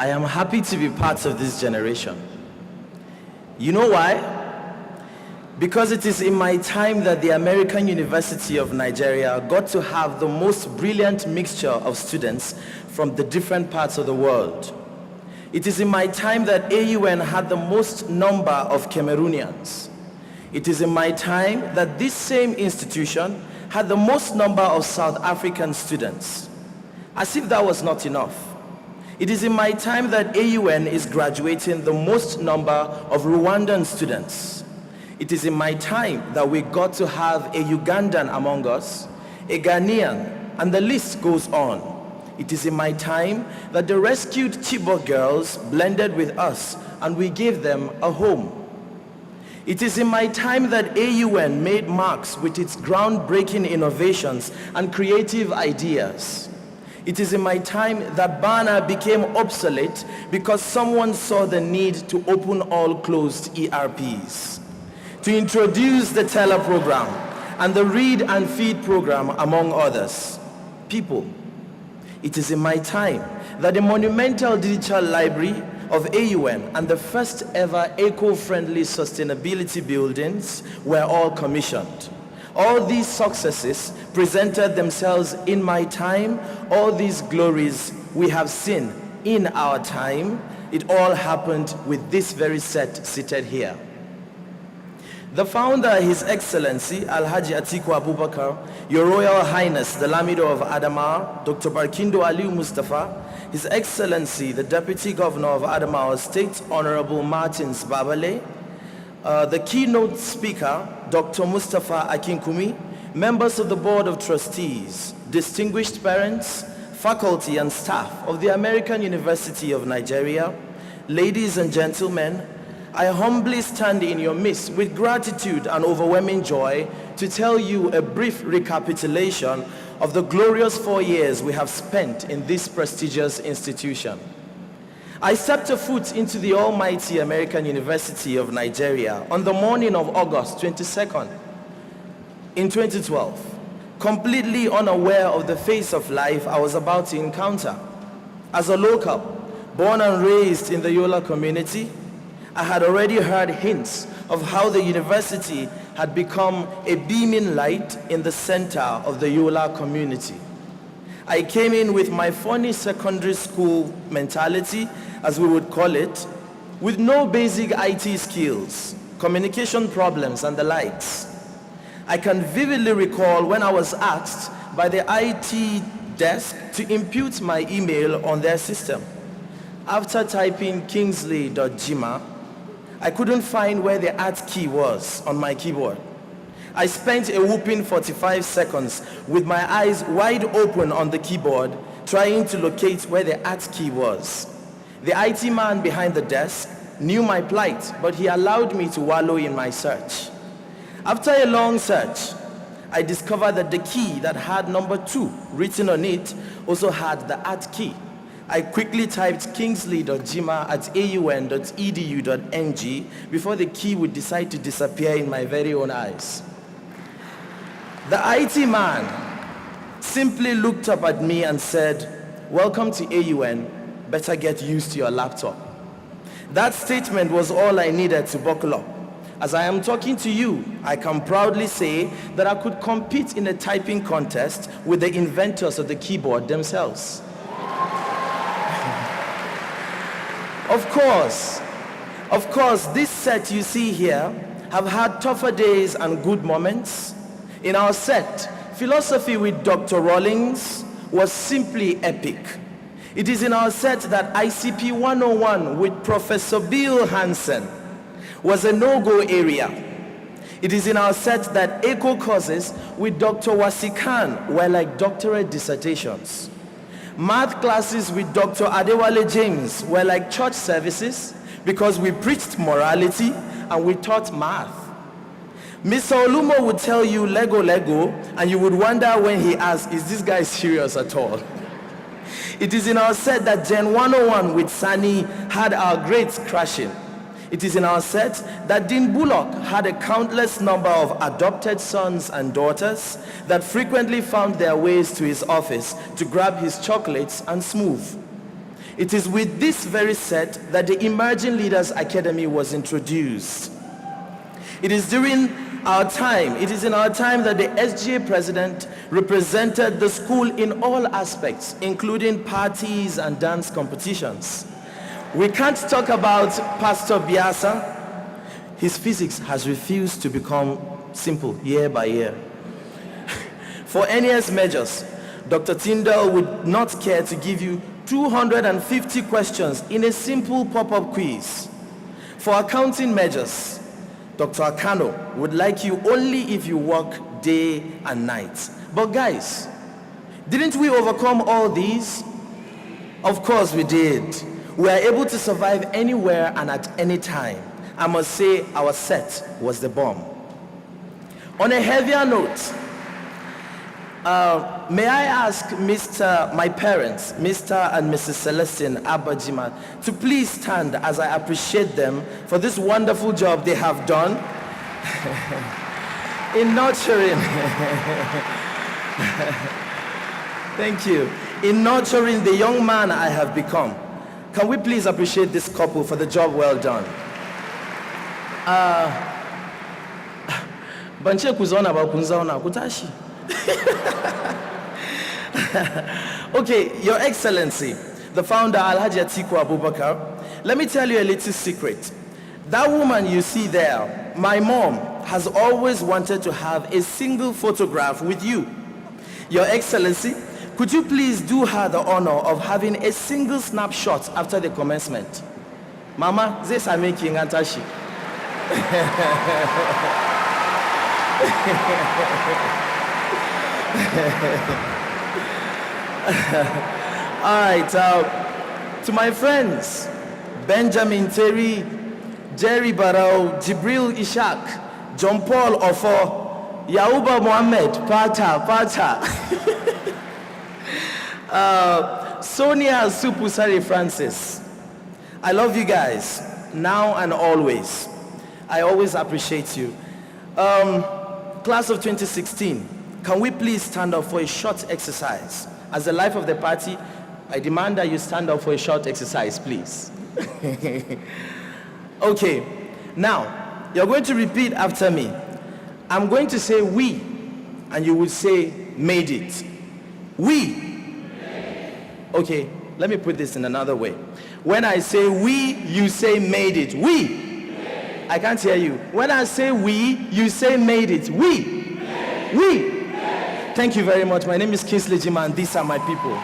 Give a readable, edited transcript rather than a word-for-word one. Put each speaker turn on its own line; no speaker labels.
I am happy to be part of this generation. You know why? Because it is in my time that the American University of Nigeria got to have the most brilliant mixture of students from the different parts of the world. It is in my time that AUN had the most number of Cameroonians. It is in my time that this same institution had the most number of South African students. As if that was not enough. It is in my time that AUN is graduating the most number of Rwandan students. It is in my time that we got to have a Ugandan among us, a Ghanaian, and the list goes on. It is in my time that the rescued Chibok girls blended with us and we gave them a home. It is in my time that AUN made marks with its groundbreaking innovations and creative ideas. It is in my time that Bana became obsolete because someone saw the need to open all closed ERPs, to introduce the Teller program and the Read and Feed program, among others. People, it is in my time that the monumental digital library of AUN and the first ever eco-friendly sustainability buildings were all commissioned. All these successes presented themselves in my time. All these glories we have seen in our time. It all happened with this very set seated here. The founder, His Excellency Alhaji Atiku Abubakar, Your Royal Highness the Lamido of Adamawa, Dr. Barkindo Aliu Mustafa, His Excellency the Deputy Governor of Adamawa State, Honorable Martins Babale, the keynote speaker, Dr. Mustafa Akinkumi, members of the Board of Trustees, distinguished parents, faculty and staff of the American University of Nigeria, ladies and gentlemen, I humbly stand in your midst with gratitude and overwhelming joy to tell you a brief recapitulation of the glorious 4 years we have spent in this prestigious institution. I stepped a foot into the almighty American University of Nigeria on the morning of August 22nd in 2012, completely unaware of the face of life I was about to encounter. As a local, born and raised in the Yola community, I had already heard hints of how the university had become a beaming light in the center of the Yola community. I came in with my funny secondary school mentality, as we would call it, with no basic IT skills, communication problems, and the likes. I can vividly recall when I was asked by the IT desk to impute my email on their system. After typing kingsley.jima, I couldn't find where the @ key was on my keyboard. I spent a whopping 45 seconds with my eyes wide open on the keyboard, trying to locate where the @ key was. The IT man behind the desk knew my plight, but he allowed me to wallow in my search. After a long search, I discovered that the key that had number 2 written on it also had the @ key. I quickly typed kingsley.jima@aun.edu.ng before the key would decide to disappear in my very own eyes. The IT man simply looked up at me and said, "Welcome to AUN, better get used to your laptop." That statement was all I needed to buckle up. As I am talking to you, I can proudly say that I could compete in a typing contest with the inventors of the keyboard themselves. Of course, this set you see here have had tougher days and good moments. In our set, philosophy with Dr. Rawlings was simply epic. It is in our set that ICP 101 with Professor Bill Hansen was a no-go area. It is in our set that eco courses with Dr. Wasikan were like doctorate dissertations. Math classes with Dr. Adewale James were like church services because we preached morality and we taught math. Mr. Olumo would tell you Lego, Lego, and you would wonder when he asked, is this guy serious at all? It is in our set that Gen 101 with Sani had our grades crashing. It is in our set that Dean Bullock had a countless number of adopted sons and daughters that frequently found their ways to his office to grab his chocolates and smooth. It is with this very set that the Emerging Leaders Academy was introduced. It is in our time that the SGA president represented the school in all aspects, including parties and dance competitions. We can't talk about Pastor Biasa. His physics has refused to become simple year by year. For NES measures, Dr. Tyndall would not care to give you 250 questions in a simple pop-up quiz. For accounting measures, Dr. Akano would like you only if you work day and night. But guys, didn't we overcome all these? Of course we did. We are able to survive anywhere and at any time. I must say our set was the bomb. On a heavier note, may I ask my parents, Mr. and Mrs. Celestine Abajima, to please stand as I appreciate them for this wonderful job they have done in nurturing, thank you, in nurturing the young man I have become. Can we please appreciate this couple for the job well done? Banche kuzona ba kunzaona kutashi. Okay, Your Excellency, the founder Alhaji Atiku Abubakar, let me tell you a little secret. That woman you see there, my mom, has always wanted to have a single photograph with you. Your Excellency, could you please do her the honor of having a single snapshot after the commencement? Mama, this I'm making Antashi. All right, to my friends, Benjamin Terry, Jerry Barrow, Jibril Ishak, John Paul Ofo, Yauba Mohammed, Pata. Sonia Supusari Francis. I love you guys, now and always. I always appreciate you. Class of 2016, can we please stand up for a short exercise? As the life of the party, I demand that you stand up for a short exercise, please. Okay, now, you're going to repeat after me. I'm going to say we, and you will say made it. We. Okay, let me put this in another way. When I say we, you say made it. We. I can't hear you. When I say we, you say made it. We. We. Thank you very much. My name is Kingsley Jima, and these are my people.